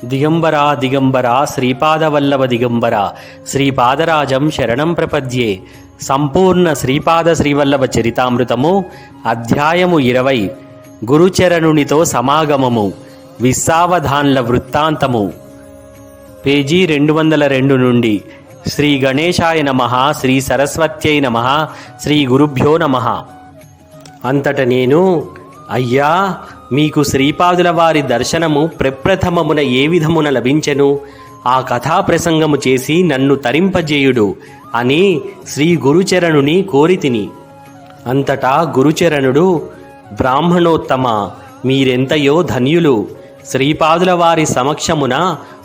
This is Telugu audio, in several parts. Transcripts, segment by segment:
దిగంబరా దిగంబరా శ్రీపాదవల్లభ దిగంబరా శ్రీపాదరాజం శరణం ప్రపద్యే. సంపూర్ణ శ్రీపాద శ్రీవల్లభ చరితామృతము అధ్యాయము 20 గురుచరణునితో సమాగమము విస్సావధాన్ల వృత్తాంతము పేజీ 202 నుండి. శ్రీ గణేశాయ నమః. శ్రీ సరస్వత్యై నమః. శ్రీ గురుభ్యో నమః. అంతట నేను, అయ్యా, మీకు శ్రీపాదుల వారి దర్శనము ప్రప్రథమమున ఏ విధమున లభించెను, ఆ కథా ప్రసంగము చేసి నన్ను తరింపజేయుడు అని శ్రీ గురుచరణుని కోరితిని. అంతటా గురుచరణుడు, బ్రాహ్మణోత్తమ, మీరెంతయో ధన్యులు. శ్రీపాదుల వారి సమక్షమున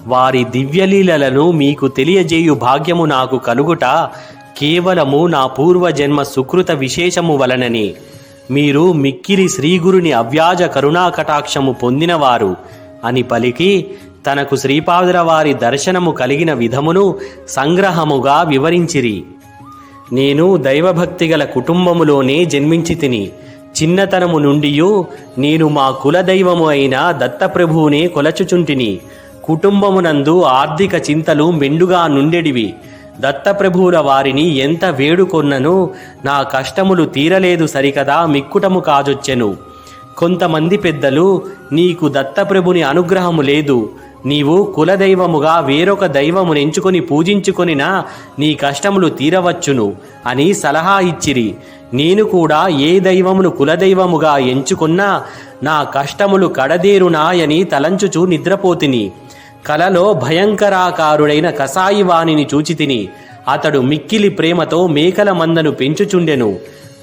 వారి దివ్యలీలలను మీకు తెలియజేయు భాగ్యము నాకు కలుగుట కేవలము నా పూర్వజన్మ సుకృత విశేషము వలనని. మీరు మిక్కిలి శ్రీగురుని అవ్యాజ కరుణాకటాక్షము పొందినవారు అని పలికి తనకు శ్రీపాదుల వారి దర్శనము కలిగిన విధమును సంగ్రహముగా వివరించిరి. నేను దైవభక్తిగల కుటుంబములోనే జన్మించి తిని. చిన్నతనము నుండియూ నేను మా కులదైవము అయిన దత్తప్రభువునే కొలచుచుంటిని. కుటుంబమునందు ఆర్థిక చింతలు మెండుగా నుండెడివి. దత్తప్రభువుల వారిని ఎంత వేడుకొన్నను నా కష్టములు తీరలేదు సరికదా మిక్కుటము కాజొచ్చెను. కొంతమంది పెద్దలు, నీకు దత్తప్రభుని అనుగ్రహము లేదు, నీవు కులదైవముగా వేరొక దైవమును ఎంచుకొని పూజించుకొనినా నీ కష్టములు తీరవచ్చును అని సలహా ఇచ్చిరి. నేను కూడా ఏ దైవమును కులదైవముగా ఎంచుకున్నా నా కష్టములు కడదేరునాయని తలంచుచూ నిద్రపోతిని. కలలో భయంకరాకారుడైన కసాయివాణిని చూచితిని. అతడు మిక్కిలి ప్రేమతో మేకల మందను పెంచుచుండెను.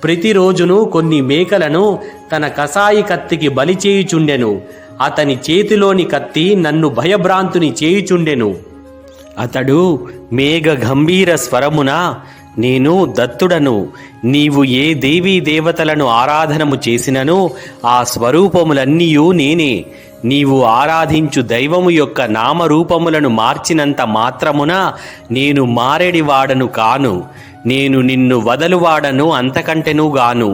ప్రతిరోజును కొన్ని మేకలను తన కసాయి కత్తికి బలి చేయుచుండెను. అతని చేతిలోని కత్తి నన్ను భయభ్రాంతుని చేయుచుండెను. అతడు మేఘ గంభీర స్వరమున, నేను దత్తుడను, నీవు ఏ దేవీ దేవతలను ఆరాధనము చేసినను ఆ స్వరూపములన్నీయూ నేనే. నీవు ఆరాధించు దైవము యొక్క నామరూపములను మార్చినంత మాత్రమున నేను మారెడివాడను కాను. నేను నిన్ను వదలువాడను అంతకంటెను గాను.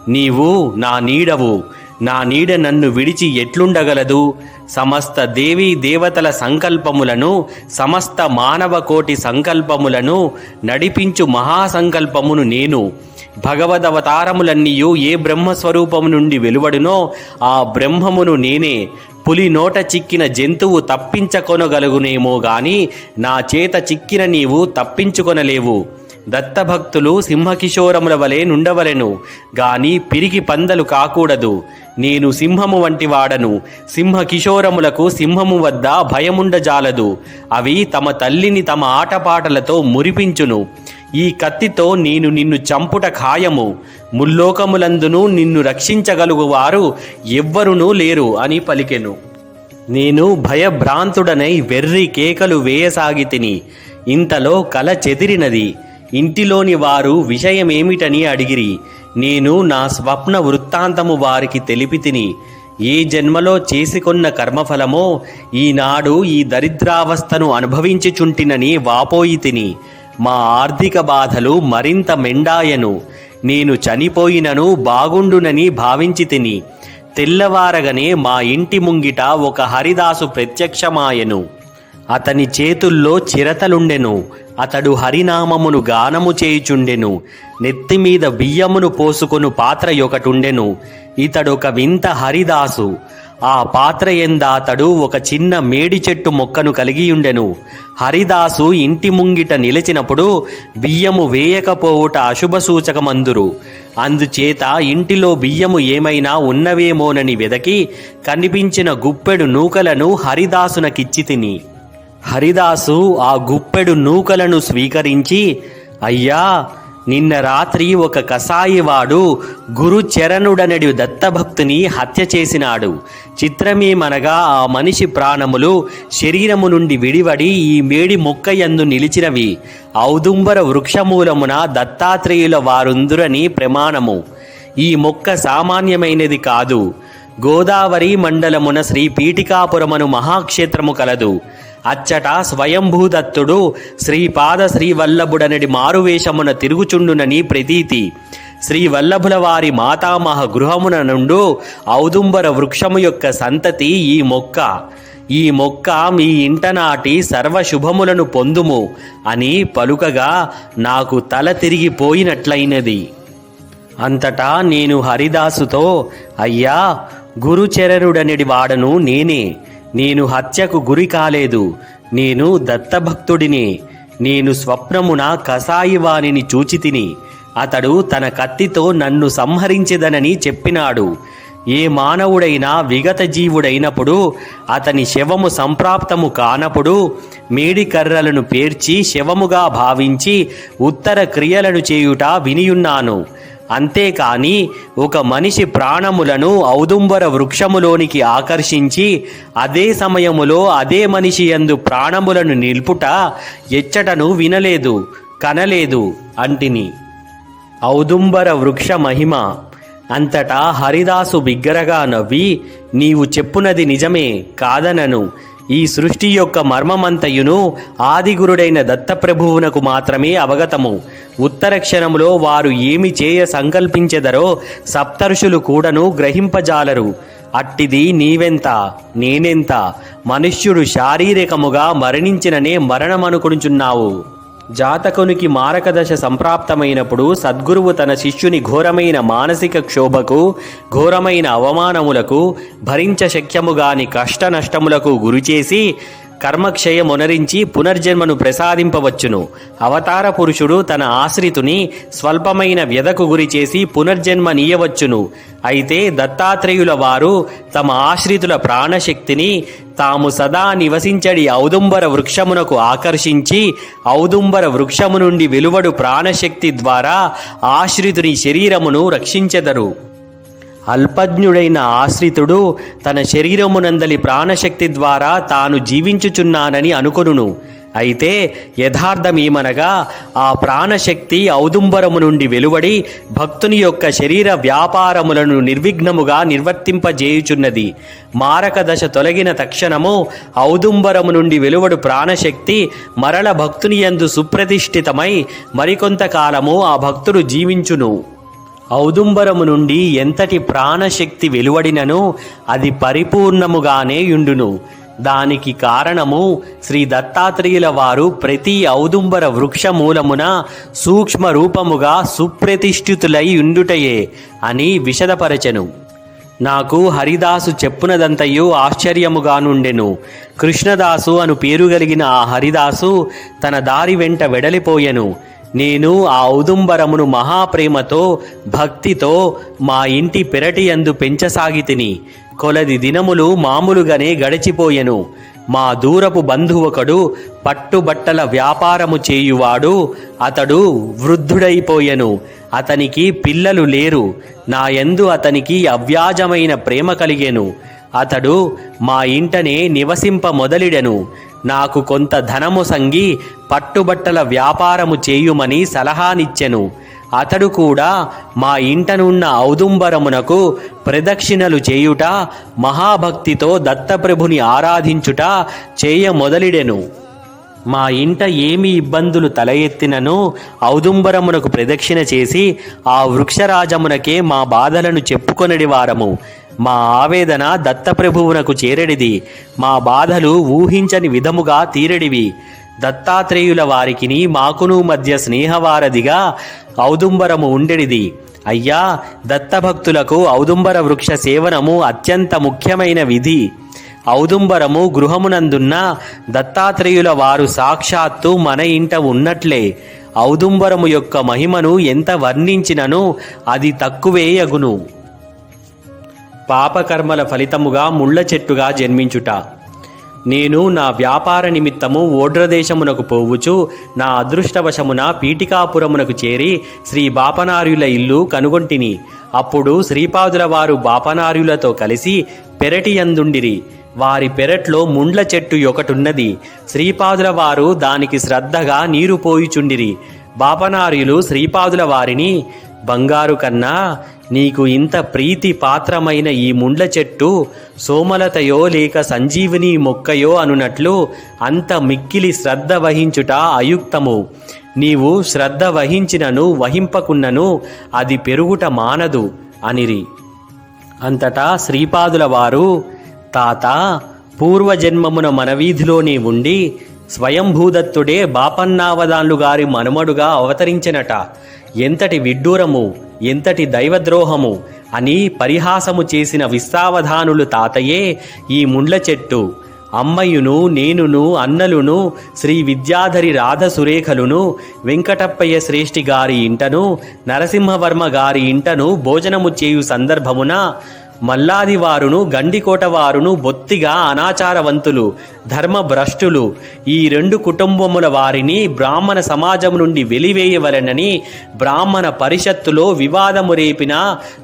నీవు నా నీడవు. నా నీడ నన్ను విడిచి ఎట్లుండగలదు? సమస్త దేవీ దేవతల సంకల్పములను, సమస్త మానవ కోటి సంకల్పములను నడిపించు మహాసంకల్పమును నేను. భగవదవతారములన్నీయు ఏ బ్రహ్మస్వరూపము నుండి వెలువడునో ఆ బ్రహ్మమును నేనే. పులి నోట చిక్కిన జంతువు తప్పించుకొనగలుగునేమో గాని నా చేత చిక్కిన నీవు తప్పించుకొనలేవు. దత్తభక్తులు సింహకిశోరముల వలె నుండవలెను గాని పిరికి పందలు కాకూడదు. నేను సింహము వంటి వాడను. సింహకిశోరములకు సింహము వద్ద భయముండజాలదు. అవి తమ తల్లిని తమ ఆటపాటలతో మురిపించును. ఈ కత్తితో నేను నిన్ను చంపుట ఖాయము. ముల్లోకములందును నిన్ను రక్షించగలుగువారు ఎవ్వరునూ లేరు అని పలికెను. నేను భయభ్రాంతుడనై వెర్రి కేకలు వేయసాగితిని. ఇంతలో కల చెదిరినది. ఇంటిలోని వారు విషయమేమిటని అడిగిరి. నేను నా స్వప్న వృత్తాంతము వారికి తెలిపితిని. ఏ జన్మలో చేసుకొన్న కర్మఫలమో ఈనాడు ఈ దరిద్రావస్థను అనుభవించుచుంటినని వాపోయితిని. మా ఆర్థిక బాధలు మరింత మెండాయను. నేను చనిపోయినను బాగుండునని భావించి తిని. తెల్లవారగనే మా ఇంటి ముంగిట ఒక హరిదాసు ప్రత్యక్షమాయెను. అతని చేతుల్లో చిరతలుండెను. అతడు హరినామమును గానము చేయుచుండెను. నెత్తిమీద బియ్యమును పోసుకొను పాత్ర ఒకటుండెను. ఇతడొక వింత హరిదాసు. ఆ పాత్ర ఎంద అతడు ఒక చిన్న మేడి చెట్టు మొక్కను కలిగియుండెను. హరిదాసు ఇంటి ముంగిట నిలిచినప్పుడు బియ్యము వేయకపోవుట అశుభ సూచకమందురు. అందుచేత ఇంటిలో బియ్యము ఏమైనా ఉన్నవేమోనని వెదకి కనిపించిన గుప్పెడు నూకలను హరిదాసునకిచ్చి తిని. హరిదాసు ఆ గుప్పెడు నూకలను స్వీకరించి, అయ్యా, నిన్న రాత్రి ఒక కసాయివాడు గురుచరణుడనడి దత్తభక్తుని హత్య చేసినాడు. చిత్రమేమనగా ఆ మనిషి ప్రాణములు శరీరము నుండి విడివడి ఈ మేడి మొక్కయందు నిలిచినవి. ఔదుంబర వృక్షమూలమున దత్తాత్రేయుల వారుందురని ప్రమాణము. ఈ మొక్క సామాన్యమైనది కాదు. గోదావరి మండలమున శ్రీ పీఠికాపురమను మహాక్షేత్రము కలదు. అచ్చట స్వయంభూదత్తుడు శ్రీపాద శ్రీవల్లభుడనడి మారువేషమున తిరుగుచుండునని ప్రతీతి. శ్రీవల్లభుల వారి మాతామహ గృహమున నుండు ఔదుంబర వృక్షము యొక్క సంతతి ఈ మొక్క. ఈ మొక్క మీ ఇంట నాటి సర్వశుభములను పొందుము అని పలుకగా నాకు తల తిరిగిపోయినట్లయినది. అంతటా నేను హరిదాసుతో, అయ్యా, గురుచరణుడనడి వాడను నేనే. నేను హత్యకు గురి కాలేదు. నేను దత్తభక్తుడిని. నేను స్వప్నమున కసాయివాణిని చూచితిని. అతడు తన కత్తితో నన్ను సంహరించెదనని చెప్పినాడు. ఏ మానవుడైనా విగత జీవుడైనప్పుడు, అతని శవము సంప్రాప్తము కానప్పుడు మేడి కర్రలను పేర్చి శవముగా భావించి ఉత్తర క్రియలను చేయుట వినియున్నాను. అంతేకాని ఒక మనిషి ప్రాణములను ఔదుంబర వృక్షములోనికి ఆకర్షించి అదే సమయములో అదే మనిషి యందు ప్రాణములను నిల్పుట ఎచ్చటను వినలేదు, కనలేదు అంటిని. ఔదుంబర వృక్ష మహిమ. అంతటా హరిదాసు బిగ్గరగా నవ్వి, నీవు చెప్పునది నిజమే, కాదనను. ఈ సృష్టి యొక్క మర్మమంతయును ఆదిగురుడైన దత్తప్రభువునకు మాత్రమే అవగతము. ఉత్తర క్షణములో వారు ఏమి చేయ సంకల్పించెదరో సప్తర్షులు కూడాను గ్రహింపజాలరు. అట్టిది నీవెంత, నేనెంత? మనుష్యుడు శారీరకముగా మరణించిననే మరణమనుకొనుచున్నావు. జాతకునికి మారకదశ సంప్రాప్తమైనప్పుడు సద్గురువు తన శిష్యుని ఘోరమైన మానసిక క్షోభకు, ఘోరమైన అవమానములకు, భరించశక్యముగాని కష్ట నష్టములకు గురిచేసి కర్మక్షయమొనరించి పునర్జన్మను ప్రసాదింపవచ్చును. అవతార పురుషుడు తన ఆశ్రితుని స్వల్పమైన వ్యధకు గురిచేసి పునర్జన్మనీయవచ్చును. అయితే దత్తాత్రేయుల వారు తమ ఆశ్రితుల ప్రాణశక్తిని తాము సదా నివసించడి ఔదుంబర వృక్షమునకు ఆకర్షించి ఔదుంబర వృక్షము నుండి వెలువడు ప్రాణశక్తి ద్వారా ఆశ్రితుని శరీరమును రక్షించెదరు. అల్పజ్ఞుడైన ఆశ్రితుడు తన శరీరమునందలి ప్రాణశక్తి ద్వారా తాను జీవించుచున్నానని అనుకొనును. అయితే యథార్థమేమనగా ఆ ప్రాణశక్తి ఔదుంబరము నుండి వెలువడి భక్తుని యొక్క శరీర వ్యాపారములను నిర్విఘ్నముగా నిర్వర్తింపజేయుచున్నది. మారక దశ తొలగిన తక్షణము ఔదుంబరము నుండి వెలువడు ప్రాణశక్తి మరల భక్తుని యందు సుప్రతిష్ఠితమై మరికొంతకాలము ఆ భక్తుడు జీవించును. ఔదుంబరము నుండి ఎంతటి ప్రాణశక్తి వెలువడినను అది పరిపూర్ణముగానే యుండును. దానికి కారణము శ్రీ దత్తాత్రేయుల వారు ప్రతి ఔదుంబర వృక్ష మూలమున సూక్ష్మ రూపముగా సుప్రతిష్ఠితులై ఉండుటయే అని విశదపరచెను. నాకు హరిదాసు చెప్పునదంతయు ఆశ్చర్యముగానుండెను. కృష్ణదాసు అను పేరు కలిగిన ఆ హరిదాసు తన దారి వెంట వెడలిపోయెను. నేను ఆ ఔదుంబరమును మహాప్రేమతో, భక్తితో మా ఇంటి పెరటియందు పెంచసాగితిని. కొలది దినములు మామూలుగానే గడిచిపోయెను. మా దూరపు బంధువొకడు పట్టుబట్టల వ్యాపారము చేయువాడు. అతడు వృద్ధుడైపోయెను. అతనికి పిల్లలు లేరు. నా యందు అతనికి అవ్యాజమైన ప్రేమ కలిగెను. అతడు మా ఇంటనే నివసింప మొదలిడెను. నాకు కొంత ధనము సంగి పట్టుబట్టల వ్యాపారము చేయుమని సలహానిచ్చెను. అతడు కూడా మా ఇంటనున్న ఔదుంబరమునకు ప్రదక్షిణలు చేయుట, మహాభక్తితో దత్తప్రభుని ఆరాధించుట చేయ మొదలిడెను. మా ఇంట ఏమి ఇబ్బందులు తల ఎత్తినను ఔదుంబరమునకు ప్రదక్షిణ చేసి ఆ వృక్షరాజమునకే మా బాధలను చెప్పుకొనడి వారము. మా ఆవేదన దత్తప్రభువునకు చేరడిది. మా బాధలు ఊహించని విధముగా తీరడివి. దత్తాత్రేయుల వారికిని మాకును మధ్య స్నేహవారధిగా ఔదుంబరము ఉండెడిది. అయ్యా, దత్తభక్తులకు ఔదుంబర వృక్ష సేవనము అత్యంత ముఖ్యమైన విధి. ఔదుంబరము గృహమునందున్న దత్తాత్రేయుల వారు సాక్షాత్తు మన ఇంట ఉన్నట్లే. ఔదుంబరము యొక్క మహిమను ఎంత వర్ణించినను అది తక్కువే యగును. పాపకర్మల ఫలితముగా ముళ్ళ చెట్టుగా జన్మించుట. నేను నా వ్యాపార నిమిత్తము ఓడ్రదేశమునకు పోవుచు నా అదృష్టవశమున పీఠికాపురమునకు చేరి శ్రీ బాపనార్యుల ఇల్లు కనుగొంటిని. అప్పుడు శ్రీపాదుల వారు బాపనార్యులతో కలిసి పెరటి యందుండిరి. వారి పెరట్లో ముండ్ల చెట్టు ఒకటున్నది. శ్రీపాదుల వారు దానికి శ్రద్ధగా నీరు పోయిచుండిరి. బాపనార్యులు శ్రీపాదుల వారిని, బంగారు కన్నా, నీకు ఇంత ప్రీతి పాత్రమైన ఈ ముండ్ల చెట్టు సోమలతయో లేక సంజీవిని మొక్కయో అనునట్లు అంత మిక్కిలి శ్రద్ధ వహించుట అయుక్తము. నీవు శ్రద్ధ వహించినను వహింపకున్నను అది పెరుగుట మానదు అనిరి. అంతటా శ్రీపాదుల వారు, తాత, పూర్వజన్మమున మన వీధిలోనే ఉండి స్వయంభూదత్తుడే బాపన్నావదాన్లు గారి మనుమడుగా అవతరించెనట. ఎంతటి విడ్డూరము, ఎంతటి దైవద్రోహము అని పరిహాసము చేసిన విశ్వావధానులు తాతయే ఈ ముండ్ల చెట్టు. అమ్మయ్యును, నేనును, అన్నలును, శ్రీ విద్యాధరి రాధ సురేఖలును, వెంకటప్పయ్య శ్రేష్ఠి గారి ఇంటను, నరసింహవర్మ గారి ఇంటను భోజనము చేయు సందర్భమున మల్లాదివారును, గండికోటవారును బొత్తిగా అనాచారవంతులు, ధర్మభ్రష్టులు, ఈ 2 కుటుంబముల వారిని బ్రాహ్మణ సమాజం నుండి వెలివేయవలెనని బ్రాహ్మణ పరిషత్తులో వివాదము రేపిన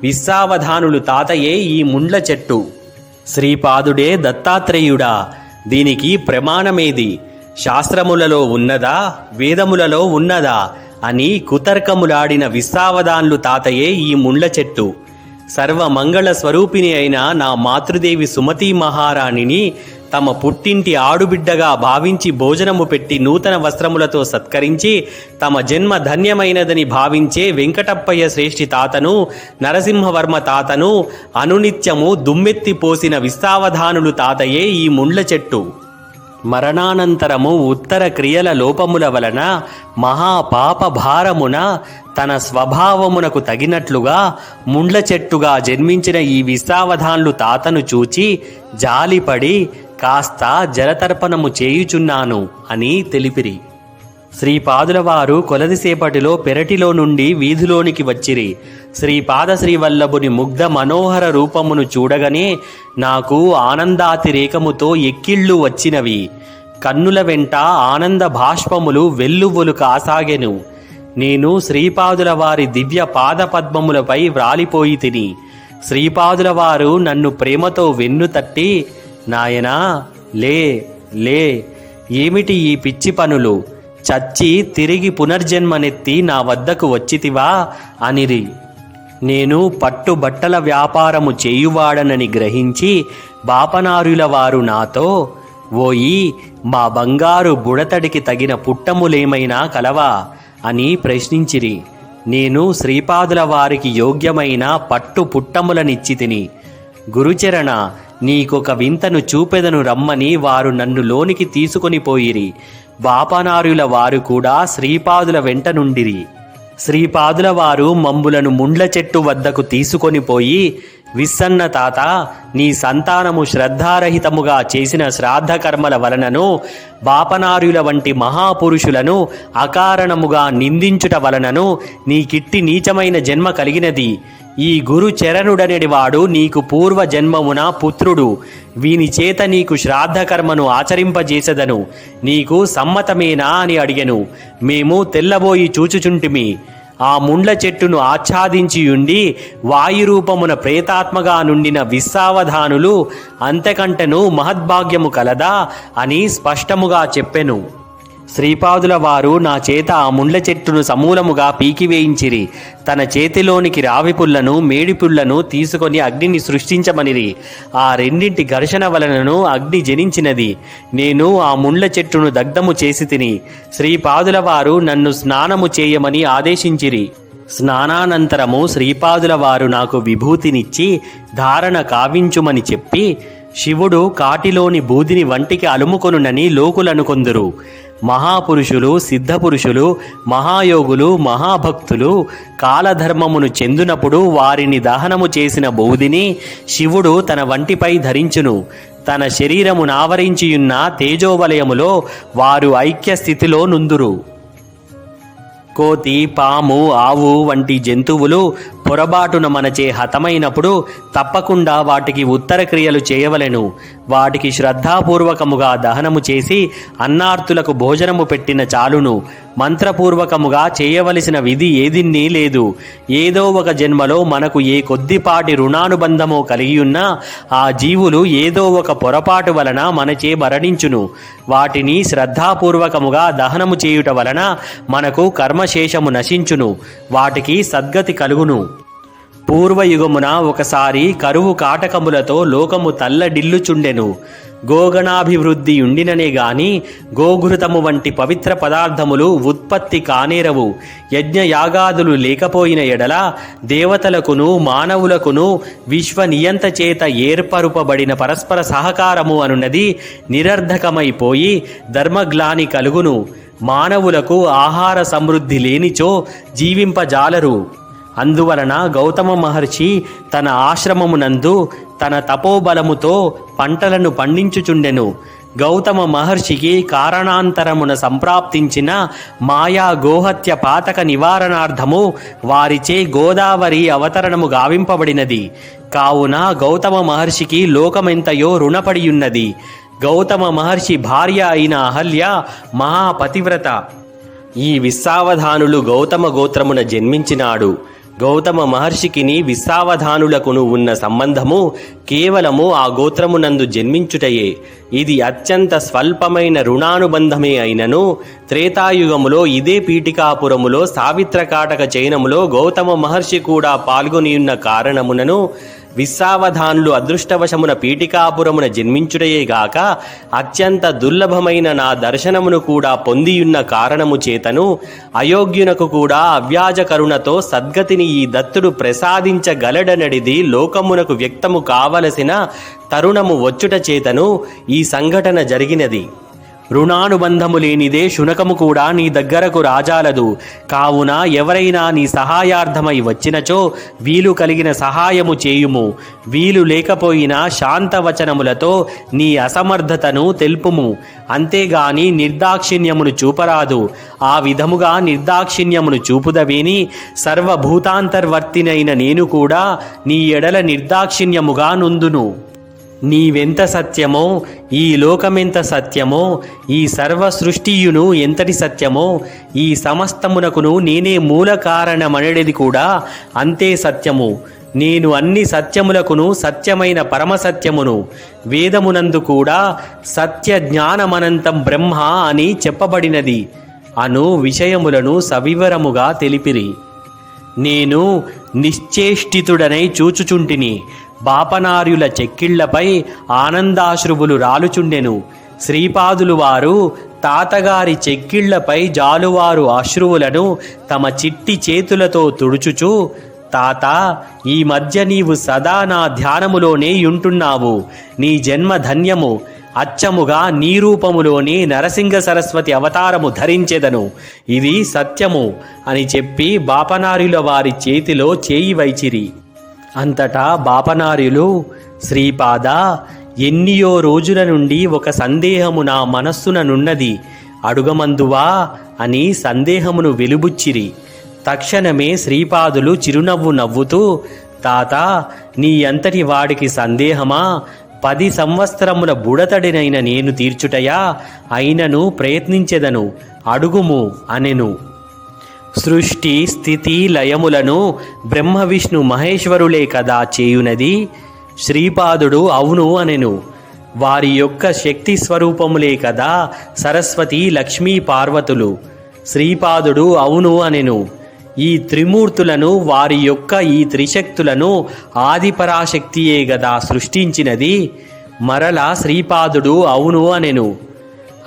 విశ్వావధానులు తాతయే ఈ ముండ్ల చెట్టు. శ్రీపాదుడే దత్తాత్రేయుడా? దీనికి ప్రమాణమేది? శాస్త్రములలో ఉన్నదా, వేదములలో ఉన్నదా అని కుతర్కములాడిన విశ్వావధాన్లు తాతయే ఈ ముండ్ల చెట్టు. సర్వమంగళ స్వరూపిణి అయిన నా మాతృదేవి సుమతీ మహారాణిని తమ పుట్టింటి ఆడుబిడ్డగా భావించి భోజనము పెట్టి నూతన వస్త్రములతో సత్కరించి తమ జన్మ ధన్యమైనదని భావించే వెంకటప్పయ్య శ్రేష్ఠి తాతను, నరసింహవర్మ తాతను అనునిత్యము దుమ్మెత్తి పోసిన విశ్వావధానులు తాతయే ఈ ముండ్ల చెట్టు. మరణానంతరము ఉత్తర క్రియల లోపముల వలన మహాపాప భారమున తన స్వభావమునకు తగినట్లుగా ముండ్ల చెట్టుగా జన్మించిన ఈ విశ్వావధాన్లు తాతను చూచి జాలిపడి కాస్త జలతర్పణము చేయుచున్నాను అని తెలిపిరి. శ్రీపాదుల వారు కొలదిసేపటిలో పెరటిలో నుండి వీధిలోనికి వచ్చిరి. శ్రీపాద శ్రీవల్లభుని ముగ్ధ మనోహర రూపమును చూడగానే నాకు ఆనందాతిరేకముతో ఎక్కిళ్ళు వచ్చినవి. కన్నుల వెంట ఆనంద భాష్పములు వెల్లువలు కాసాగెను. నేను శ్రీపాదుల వారి దివ్య పాద పద్మములపై వ్రాలిపోయి తిని శ్రీపాదుల వారు నన్ను ప్రేమతో వెన్ను తట్టి, నాయనా లే లే, ఏమిటి ఈ పిచ్చి పనులు? చచ్చి తిరిగి పునర్జన్మనెత్తి నా వద్దకు వచ్చితివా అనిరి. నేను పట్టుబట్టల వ్యాపారము చేయువాడనని గ్రహించి బాపనారుల వారు నాతో, ఓయి మా బంగారు బుడతడికి తగిన పుట్టములేమైనా కలవా అని ప్రశ్నించిరి. నేను శ్రీపాదుల వారికి యోగ్యమైన పట్టు పుట్టములనిచ్చి తిని, గురుచరణ నీకొక వింతను చూపెదను రమ్మని వారు నన్ను లోనికి తీసుకొని పోయిరి. బాపనారుల వారు కూడా శ్రీపాదుల వెంట నుండిరి. శ్రీపాదుల వారు మమ్ములను ముండ్ల చెట్టు వద్దకు తీసుకొని పోయి, విస్సన్న తాత, నీ సంతానము శ్రద్ధారహితముగా చేసిన శ్రాద్ధ కర్మల వలనను బాపనారుల వంటి మహాపురుషులను అకారణముగా నిందించుట వలనను నీకిట్టి నీచమైన జన్మ కలిగినది. ఈ గురు చరణుడనేవాడు నీకు పూర్వ జన్మమున పుత్రుడు. వీని చేత నీకు శ్రాద్ధకర్మను ఆచరింపజేసెదను. నీకు సమ్మతమేనా అని అడిగెను. మేము తెల్లబోయి చూచుచుంటిమి. ఆ ముండ్ల చెట్టును ఆచ్ఛాదించియుండి వాయురూపమున ప్రేతాత్మగా నుండిన విశ్వావధానులు అంతకంటెను మహద్భాగ్యము కలదా అని స్పష్టముగా చెప్పెను. శ్రీపాదుల వారు నా చేత ఆ ముండ్ల చెట్టును సమూలముగా పీకివేయించిరి. తన చేతిలోనికి రావిపుళ్లను, మేడిపుళ్లను తీసుకొని అగ్నిని సృష్టించమనిరి. ఆ రెండింటి ఘర్షణ వలనను అగ్ని జనించినది. నేను ఆ ముండ్ల చెట్టును దగ్ధము చేసి తిని శ్రీపాదుల వారు నన్ను స్నానము చేయమని ఆదేశించిరి. స్నానానంతరము శ్రీపాదుల వారు నాకు విభూతినిచ్చి ధారణ కావించుమని చెప్పి, శివుడు కాటిలోని బూదిని వంటికి అలుముకొనునని లోకులనుకొందురు. మహాపురుషులు, సిద్ధపురుషులు, మహాయోగులు, మహాభక్తులు కాలధర్మమును చెందునప్పుడు వారిని దహనము చేసిన బూదిని శివుడు తన వంటిపై ధరించును. తన శరీరమునావరించియున్న తేజోవలయములో వారు ఐక్య స్థితిలో నుందురు. కోతి, పాము, ఆవు వంటి జంతువులు పొరబాటున మనచే హతమైనప్పుడు తప్పకుండా వాటికి ఉత్తర క్రియలు చేయవలెను. వాటికి శ్రద్ధాపూర్వకముగా దహనము చేసి అన్నార్తులకు భోజనము పెట్టిన చాలును. మంత్రపూర్వకముగా చేయవలసిన విధి ఏదిన్నీ లేదు. ఏదో ఒక జన్మలో మనకు ఏ కొద్దిపాటి రుణానుబంధమో కలిగియున్నా ఆ జీవులు ఏదో ఒక పొరపాటు వలన మనచే మరణించును. వాటిని శ్రద్ధాపూర్వకముగా దహనము చేయుట వలన మనకు కర్మశేషము నశించును. వాటికి సద్గతి కలుగును. పూర్వయుగమున ఒకసారి కరువు కాటకములతో లోకము తల్లడిల్లుచుండెను. గోగణాభివృద్ధి ఉండిననే గాని గోఘృతము వంటి పవిత్ర పదార్థములు ఉత్పత్తి కానేరవు. యజ్ఞయాగాదులు లేకపోయిన ఎడల దేవతలకును మానవులకును విశ్వనియంత చేత ఏర్పరుపబడిన పరస్పర సహకారము అనున్నది నిరర్ధకమైపోయి ధర్మగ్లాని కలుగును. మానవులకు ఆహార సమృద్ధి లేనిచో జీవింపజాలరు. అందువలన గౌతమ మహర్షి తన ఆశ్రమమునందు తన తపోబలముతో పంటలను పండించుచుండెను. గౌతమ మహర్షికి కారణాంతరమున సంప్రాప్తించిన మాయా గోహత్య పాతక నివారణార్థము వారిచే గోదావరి అవతరణము గావింపబడినది. కావున గౌతమ మహర్షికి లోకమెంతయో రుణపడియున్నది. గౌతమ మహర్షి భార్య అయిన అహల్య మహాపతివ్రత. ఈ విశ్వావధానులు గౌతమ గోత్రమున జన్మించినాడు. గౌతమ మహర్షికిని విశ్వావధానులకును ఉన్న సంబంధము కేవలము ఆ గోత్రమునందు జన్మించుటయే. ఇది అత్యంత స్వల్పమైన రుణానుబంధమే అయినను త్రేతాయుగములో ఇదే పీఠికాపురములో సావిత్రకాటక చైనములో గౌతమ మహర్షి కూడా పాల్గొనియున్న కారణమునను విశ్వావధానులు అదృష్టవశమున పీఠికాపురమున జన్మించుటయేగాక అత్యంత దుర్లభమైన నా దర్శనమును కూడా పొందియున్న కారణము చేతను అయోగ్యునకు కూడా అవ్యాజ కరుణతో సద్గతిని ఈ దత్తుడు ప్రసాదించగలడనడిది లోకమునకు వ్యక్తము కావలసిన తరుణము వచ్చుట చేతను ఈ సంఘటన జరిగినది. రుణానుబంధము లేనిదే శునకము కూడా నీ దగ్గరకు రాజాలదు. కావున ఎవరైనా నీ సహాయార్థమై వచ్చినచో వీలు కలిగిన సహాయము చేయుము. వీలు లేకపోయినా శాంతవచనములతో నీ అసమర్థతను తెలుపుము. అంతేగాని నిర్దాక్షిణ్యమును చూపరాదు. ఆ విధముగా నిర్దాక్షిణ్యమును చూపుదవేని సర్వభూతాంతర్వర్తినైన నేను కూడా నీ ఎడల నిర్దాక్షిణ్యముగా నుందును. నీవెంత సత్యమో, ఈ లోకమెంత సత్యమో, ఈ సర్వ సృష్టియును ఎంతటి సత్యమో, ఈ సమస్తమునకును నేనే మూల కారణమనడిది కూడా అంతే సత్యము. నేను అన్ని సత్యములకును సత్యమైన పరమసత్యమును. వేదమునందు కూడా సత్య జ్ఞానమనంతం బ్రహ్మ అని చెప్పబడినది అను విషయములను సవివరముగా తెలిపిరి. నేను నిశ్చేష్టితుడనై చూచుచుంటిని. బాపనార్యుల చెక్కిళ్లపై ఆనందాశ్రువులు రాలుచుండెను. శ్రీపాదులు వారు తాతగారి చెక్కిళ్లపై జాలువారు అశ్రువులను తమ చిట్టి చేతులతో తుడుచుచు, తాత, ఈ మధ్య నీవు సదా నా ధ్యానములోనే యుంటున్నావు. నీ జన్మ ధన్యము. అచ్చముగా నీ రూపములోనే నరసింహ సరస్వతి అవతారము ధరించెదను. ఇది సత్యము అని చెప్పి బాపనార్యుల వారి చేతిలో చేయి వైచిరి. అంతటా బాపనార్యులు, శ్రీపాద, ఎన్నియో రోజుల నుండి ఒక సందేహము నా మనస్సుననున్నది, అడుగమందువా అని సందేహమును వెలుబుచ్చిరి. తక్షణమే శ్రీపాదులు చిరునవ్వు నవ్వుతూ, తాత, నీ అంతటి వాడికి సందేహమా? 10 సంవత్సరముల బుడతడినైన నేను తీర్చుటయా? అయినను ప్రయత్నించెదను, అడుగుము అనెను. సృష్టి స్థితి లయములను బ్రహ్మ విష్ణు మహేశ్వరులే కదా చేయునది. శ్రీపాదుడు అవును అనెను. వారి యొక్క శక్తి స్వరూపములే కదా సరస్వతి, లక్ష్మీ, పార్వతులు. శ్రీపాదుడు అవును అనెను. ఈ త్రిమూర్తులను, వారి యొక్క ఈ త్రిశక్తులను ఆదిపరాశక్తియే గదా సృష్టించినది. మరలా శ్రీపాదుడు అవును అనెను.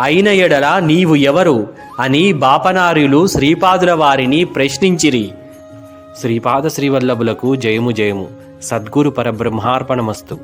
అయిన ఎడల నీవు ఎవరు అని బాపనార్యులు శ్రీపాదుల వారిని ప్రశ్నించిరి. శ్రీపాద శ్రీవల్లభులకు జయము జయము. సద్గురు పరబ్రహ్మార్పణమస్తు.